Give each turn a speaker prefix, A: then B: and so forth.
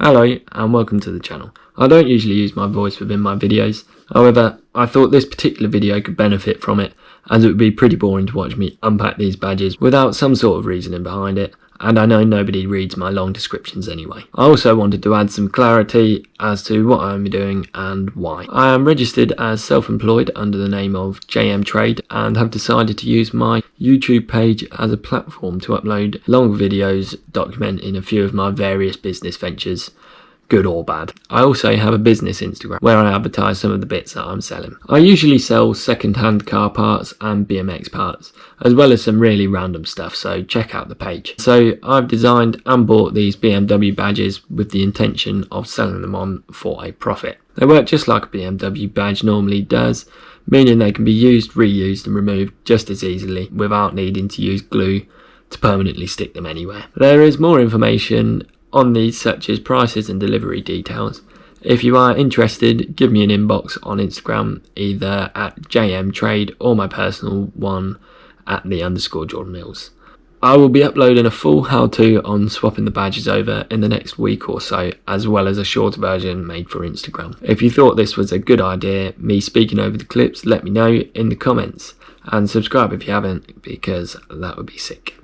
A: Hello and welcome to the channel. I don't usually use my voice within my videos, however I thought this particular video could benefit from it, as it would be pretty boring to watch me unpack these badges without some sort of reasoning behind it, and I know nobody reads my long descriptions anyway. I also wanted to add some clarity as to what I am doing and why. I am registered as self-employed under the name of JM Trade and have decided to use my YouTube page as a platform to upload long videos documenting a few of my various business ventures, good or bad. I also have a business Instagram where I advertise some of the bits that I'm selling. I usually sell second-hand car parts and BMX parts, as well as some really random stuff, so check out the page. So I've designed and bought these BMW badges with the intention of selling them on for a profit. They work just like a BMW badge normally does, meaning they can be used, reused and removed just as easily without needing to use glue to permanently stick them anywhere. There is more information on these, such as prices and delivery details. If you are interested, give me an inbox on Instagram, either at JM Trade or my personal one at @the_Jordan Mills. I will be uploading a full how-to on swapping the badges over in the next week or so, as well as a short version made for Instagram. If you thought this was a good idea, me speaking over the clips, let me know in the comments, and subscribe if you haven't, because that would be sick.